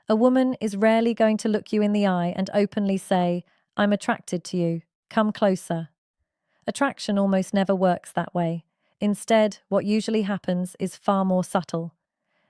A woman is rarely going to look you in the eye and openly say, "I'm attracted to you. Come closer." Attraction almost never works that way. Instead, what usually happens is far more subtle.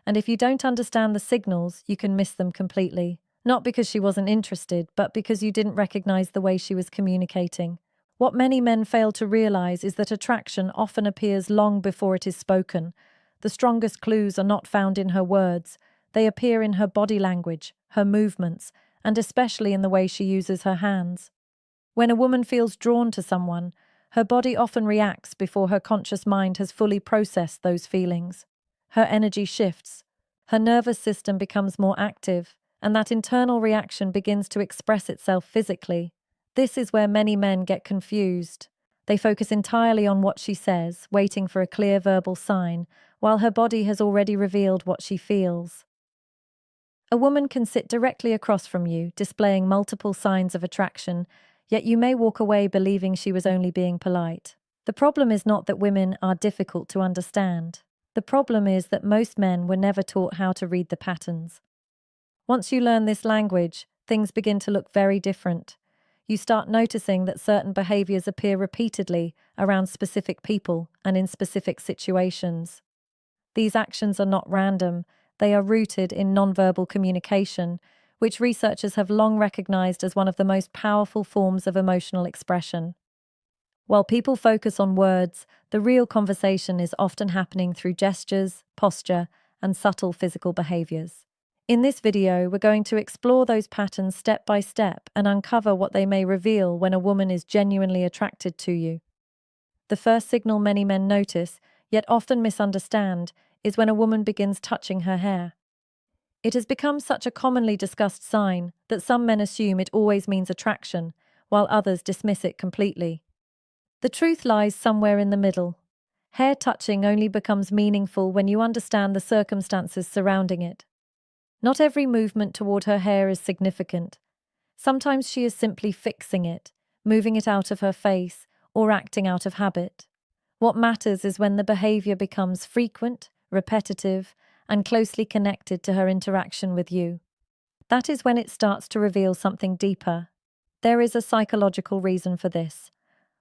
And if you don't understand the signals, you can miss them completely. Not because she wasn't interested, but because you didn't recognize the way she was communicating. What many men fail to realize is that attraction often appears long before it is spoken. The strongest clues are not found in her words. They appear in her body language, her movements, and especially in the way she uses her hands. When a woman feels drawn to someone, her body often reacts before her conscious mind has fully processed those feelings. Her energy shifts, her nervous system becomes more active, and that internal reaction begins to express itself physically. This is where many men get confused. They focus entirely on what she says, waiting for a clear verbal sign, while her body has already revealed what she feels. A woman can sit directly across from you, displaying multiple signs of attraction, yet you may walk away believing she was only being polite. The problem is not that women are difficult to understand. The problem is that most men were never taught how to read the patterns. Once you learn this language, things begin to look very different. You start noticing that certain behaviors appear repeatedly around specific people and in specific situations. These actions are not random, they are rooted in nonverbal communication, which researchers have long recognized as one of the most powerful forms of emotional expression. While people focus on words, the real conversation is often happening through gestures, posture, and subtle physical behaviors. In this video, we're going to explore those patterns step by step and uncover what they may reveal when a woman is genuinely attracted to you. The first signal many men notice, yet often misunderstand, is when a woman begins touching her hair. It has become such a commonly discussed sign that some men assume it always means attraction, while others dismiss it completely. The truth lies somewhere in the middle. Hair touching only becomes meaningful when you understand the circumstances surrounding it. Not every movement toward her hair is significant. Sometimes she is simply fixing it, moving it out of her face, or acting out of habit. What matters is when the behavior becomes frequent, repetitive, and closely connected to her interaction with you. That is when it starts to reveal something deeper. There is a psychological reason for this.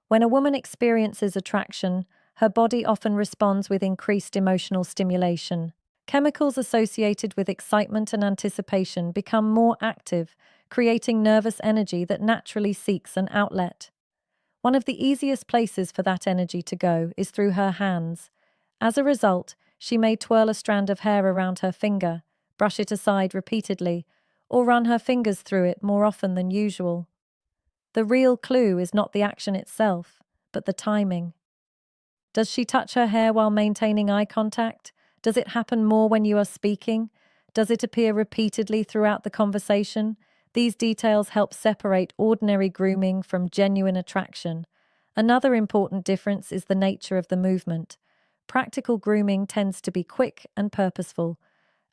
When a woman experiences attraction, her body often responds with increased emotional stimulation. Chemicals associated with excitement and anticipation become more active, creating nervous energy that naturally seeks an outlet. One of the easiest places for that energy to go is through her hands. As a result, she may twirl a strand of hair around her finger, brush it aside repeatedly, or run her fingers through it more often than usual. The real clue is not the action itself, but the timing. Does she touch her hair while maintaining eye contact? Does it happen more when you are speaking? Does it appear repeatedly throughout the conversation? These details help separate ordinary grooming from genuine attraction. Another important difference is the nature of the movement. Practical grooming tends to be quick and purposeful.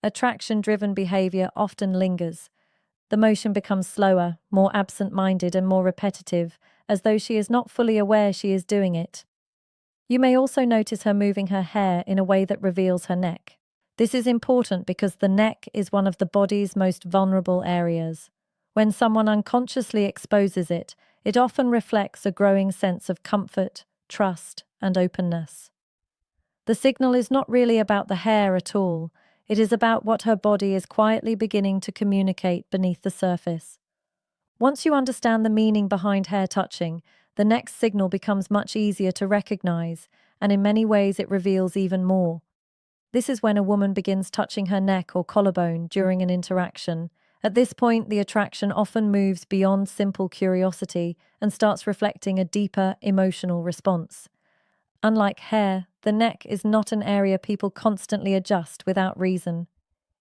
Attraction-driven behavior often lingers. The motion becomes slower, more absent-minded, and more repetitive, as though she is not fully aware she is doing it. You may also notice her moving her hair in a way that reveals her neck. This is important because the neck is one of the body's most vulnerable areas. When someone unconsciously exposes it, it often reflects a growing sense of comfort, trust, and openness. The signal is not really about the hair at all. It is about what her body is quietly beginning to communicate beneath the surface. Once you understand the meaning behind hair touching, the next signal becomes much easier to recognize, and in many ways it reveals even more. This is when a woman begins touching her neck or collarbone during an interaction. At this point, the attraction often moves beyond simple curiosity and starts reflecting a deeper emotional response. Unlike hair, the neck is not an area people constantly adjust without reason.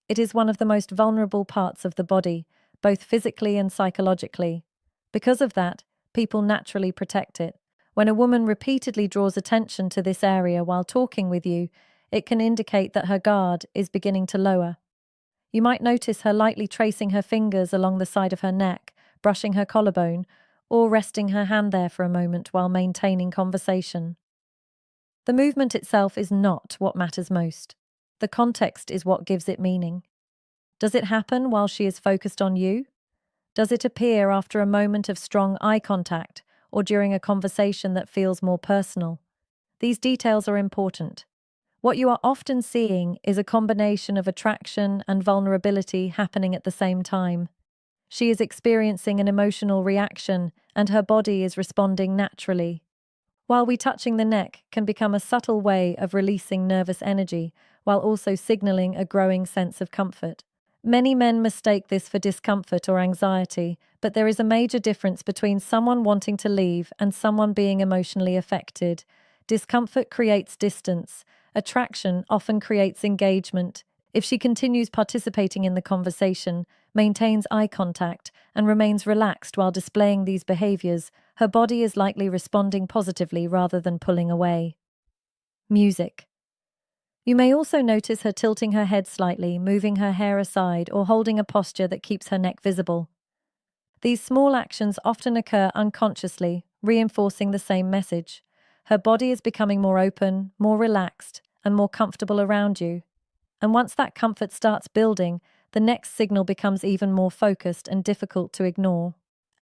It is one of the most vulnerable parts of the body, both physically and psychologically. Because of that, people naturally protect it. When a woman repeatedly draws attention to this area while talking with you, it can indicate that her guard is beginning to lower. You might notice her lightly tracing her fingers along the side of her neck, brushing her collarbone, or resting her hand there for a moment while maintaining conversation. The movement itself is not what matters most. The context is what gives it meaning. Does it happen while she is focused on you? Does it appear after a moment of strong eye contact or during a conversation that feels more personal? These details are important. What you are often seeing is a combination of attraction and vulnerability happening at the same time. She is experiencing an emotional reaction, and her body is responding naturally. While touching the neck can become a subtle way of releasing nervous energy, while also signaling a growing sense of comfort. Many men mistake this for discomfort or anxiety, but there is a major difference between someone wanting to leave and someone being emotionally affected. Discomfort creates distance. Attraction often creates engagement. If she continues participating in the conversation, maintains eye contact, and remains relaxed while displaying these behaviors, her body is likely responding positively rather than pulling away. Music. You may also notice her tilting her head slightly, moving her hair aside, or holding a posture that keeps her neck visible. These small actions often occur unconsciously, reinforcing the same message. Her body is becoming more open, more relaxed, and more comfortable around you. And once that comfort starts building, the next signal becomes even more focused and difficult to ignore.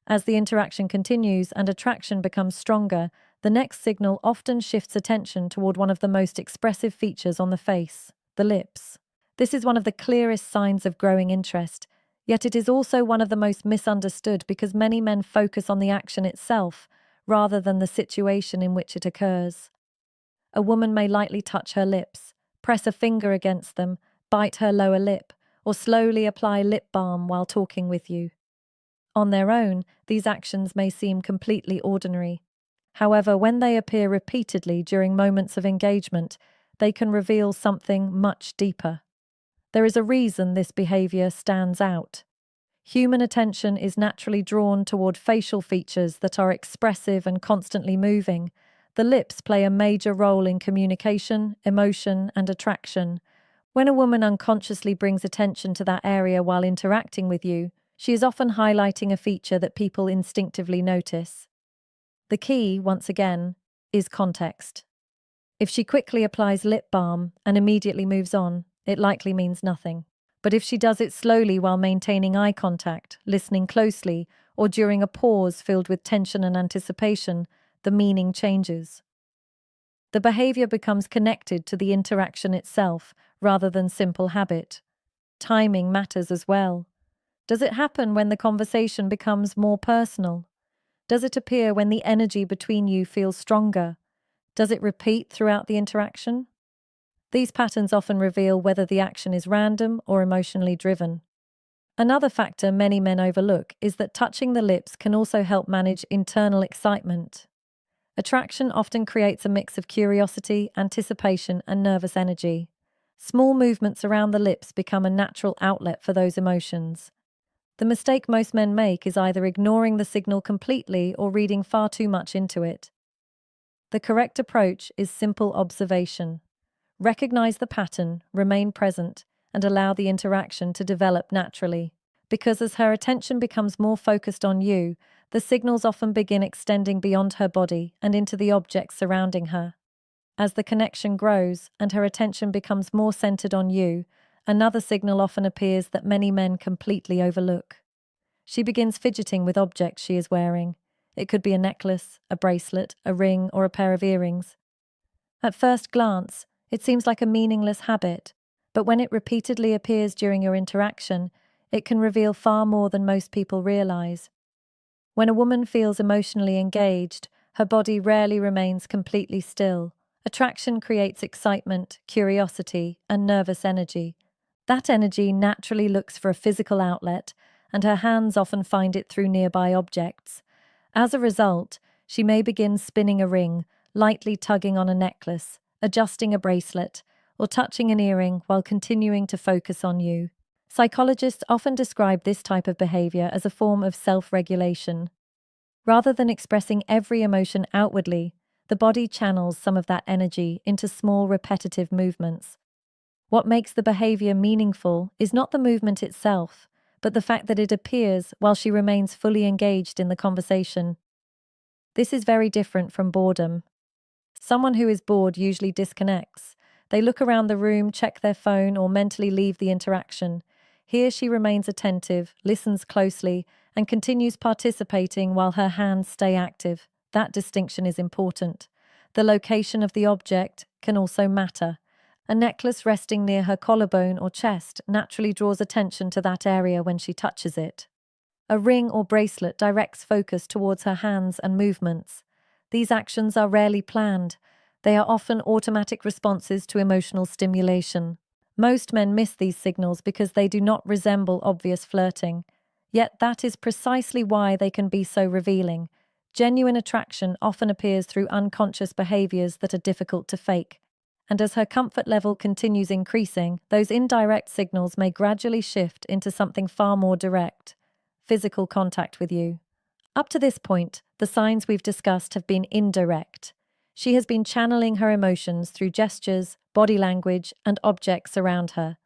As the interaction continues and attraction becomes stronger, the next signal often shifts attention toward one of the most expressive features on the face, the lips. This is one of the clearest signs of growing interest, yet it is also one of the most misunderstood because many men focus on the action itself rather than the situation in which it occurs. A woman may lightly touch her lips, press a finger against them, bite her lower lip, or slowly apply lip balm while talking with you. On their own, these actions may seem completely ordinary. However, when they appear repeatedly during moments of engagement, they can reveal something much deeper. There is a reason this behavior stands out. Human attention is naturally drawn toward facial features that are expressive and constantly moving. The lips play a major role in communication, emotion, and attraction. When a woman unconsciously brings attention to that area while interacting with you, she is often highlighting a feature that people instinctively notice. The key, once again, is context. If she quickly applies lip balm and immediately moves on, it likely means nothing. But if she does it slowly while maintaining eye contact, listening closely, or during a pause filled with tension and anticipation, the meaning changes. The behavior becomes connected to the interaction itself rather than simple habit. Timing matters as well. Does it happen when the conversation becomes more personal? Does it appear when the energy between you feels stronger? Does it repeat throughout the interaction? These patterns often reveal whether the action is random or emotionally driven. Another factor many men overlook is that touching the lips can also help manage internal excitement. Attraction often creates a mix of curiosity, anticipation, and nervous energy. Small movements around the lips become a natural outlet for those emotions. The mistake most men make is either ignoring the signal completely or reading far too much into it. The correct approach is simple observation. Recognize the pattern, remain present, and allow the interaction to develop naturally. Because as her attention becomes more focused on you, the signals often begin extending beyond her body and into the objects surrounding her. As the connection grows and her attention becomes more centered on you, another signal often appears that many men completely overlook. She begins fidgeting with objects she is wearing. It could be a necklace, a bracelet, a ring, or a pair of earrings. At first glance, it seems like a meaningless habit, but when it repeatedly appears during your interaction, it can reveal far more than most people realize. When a woman feels emotionally engaged, her body rarely remains completely still. Attraction creates excitement, curiosity, and nervous energy. That energy naturally looks for a physical outlet, and her hands often find it through nearby objects. As a result, she may begin spinning a ring, lightly tugging on a necklace, adjusting a bracelet, or touching an earring while continuing to focus on you. Psychologists often describe this type of behavior as a form of self-regulation. Rather than expressing every emotion outwardly, the body channels some of that energy into small repetitive movements. What makes the behavior meaningful is not the movement itself, but the fact that it appears while she remains fully engaged in the conversation. This is very different from boredom. Someone who is bored usually disconnects. They look around the room, check their phone, or mentally leave the interaction. Here she remains attentive, listens closely, and continues participating while her hands stay active. That distinction is important. The location of the object can also matter. A necklace resting near her collarbone or chest naturally draws attention to that area when she touches it. A ring or bracelet directs focus towards her hands and movements. These actions are rarely planned. They are often automatic responses to emotional stimulation. Most men miss these signals because they do not resemble obvious flirting. Yet that is precisely why they can be so revealing. Genuine attraction often appears through unconscious behaviors that are difficult to fake. And as her comfort level continues increasing, those indirect signals may gradually shift into something far more direct: physical contact with you. Up to this point, the signs we've discussed have been indirect. She has been channeling her emotions through gestures, body language, and objects around her.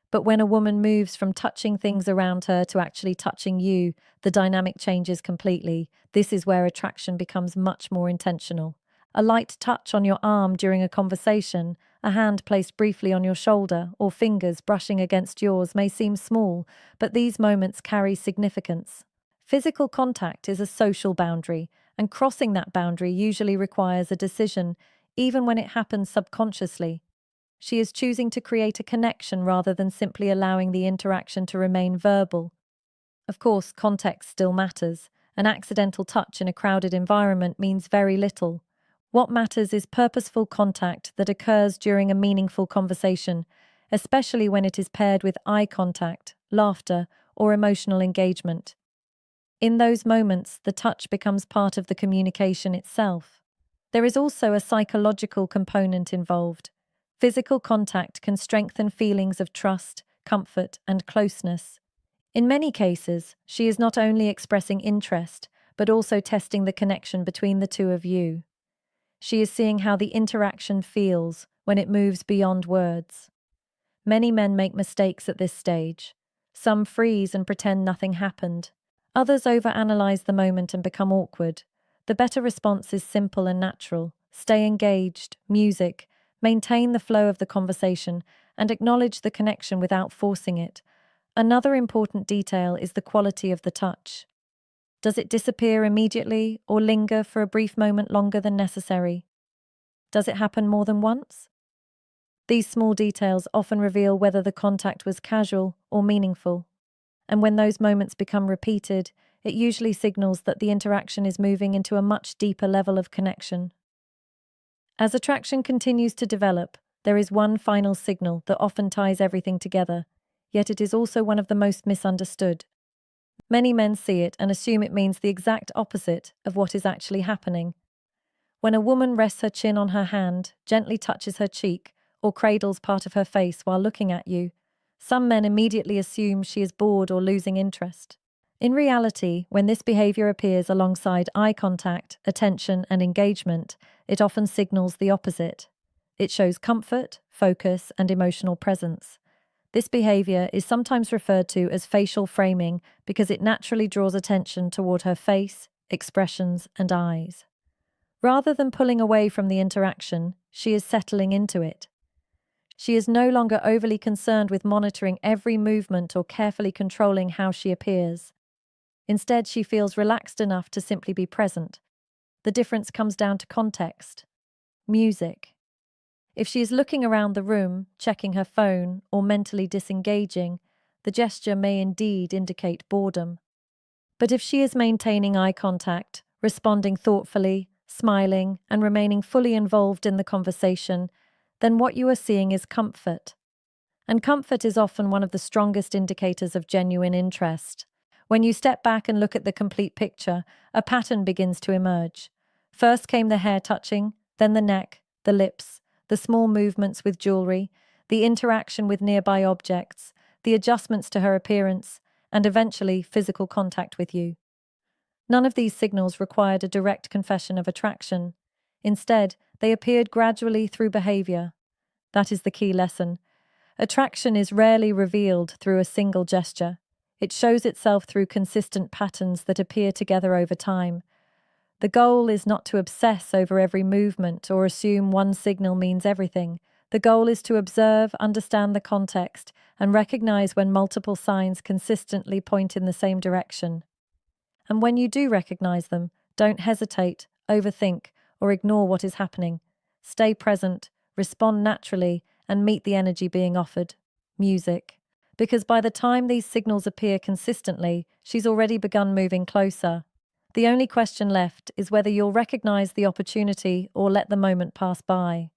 But when a woman moves from touching things around her to actually touching you, the dynamic changes completely. This is where attraction becomes much more intentional. A light touch on your arm during a conversation, a hand placed briefly on your shoulder, or fingers brushing against yours may seem small, but these moments carry significance. Physical contact is a social boundary, and crossing that boundary usually requires a decision, even when it happens subconsciously. She is choosing to create a connection rather than simply allowing the interaction to remain verbal. Of course, context still matters. An accidental touch in a crowded environment means very little. What matters is purposeful contact that occurs during a meaningful conversation, especially when it is paired with eye contact, laughter, or emotional engagement. In those moments, the touch becomes part of the communication itself. There is also a psychological component involved. Physical contact can strengthen feelings of trust, comfort, and closeness. In many cases, she is not only expressing interest, but also testing the connection between the two of you. She is seeing how the interaction feels when it moves beyond words. Many men make mistakes at this stage. Some freeze and pretend nothing happened. Others overanalyze the moment and become awkward. The better response is simple and natural. Stay engaged, music, maintain the flow of the conversation, and acknowledge the connection without forcing it. Another important detail is the quality of the touch. Does it disappear immediately or linger for a brief moment longer than necessary? Does it happen more than once? These small details often reveal whether the contact was casual or meaningful. And when those moments become repeated, it usually signals that the interaction is moving into a much deeper level of connection. As attraction continues to develop, there is one final signal that often ties everything together, yet it is also one of the most misunderstood. Many men see it and assume it means the exact opposite of what is actually happening. When a woman rests her chin on her hand, gently touches her cheek, or cradles part of her face while looking at you, some men immediately assume she is bored or losing interest. In reality, when this behavior appears alongside eye contact, attention, and engagement, it often signals the opposite. It shows comfort, focus, and emotional presence. This behavior is sometimes referred to as facial framing because it naturally draws attention toward her face, expressions, and eyes. Rather than pulling away from the interaction, she is settling into it. She is no longer overly concerned with monitoring every movement or carefully controlling how she appears. Instead, she feels relaxed enough to simply be present. The difference comes down to context. Music. If she is looking around the room, checking her phone, or mentally disengaging, the gesture may indeed indicate boredom. But if she is maintaining eye contact, responding thoughtfully, smiling, and remaining fully involved in the conversation, then what you are seeing is comfort. And comfort is often one of the strongest indicators of genuine interest. When you step back and look at the complete picture, a pattern begins to emerge. First came the hair touching, then the neck, the lips, the small movements with jewelry, the interaction with nearby objects, the adjustments to her appearance, and eventually physical contact with you. None of these signals required a direct confession of attraction. Instead, they appeared gradually through behavior. That is the key lesson. Attraction is rarely revealed through a single gesture. It shows itself through consistent patterns that appear together over time. The goal is not to obsess over every movement or assume one signal means everything. The goal is to observe, understand the context, and recognize when multiple signs consistently point in the same direction. And when you do recognize them, don't hesitate, overthink, or ignore what is happening. Stay present, respond naturally, and meet the energy being offered. Music. Because by the time these signals appear consistently, she's already begun moving closer. The only question left is whether you'll recognize the opportunity or let the moment pass by.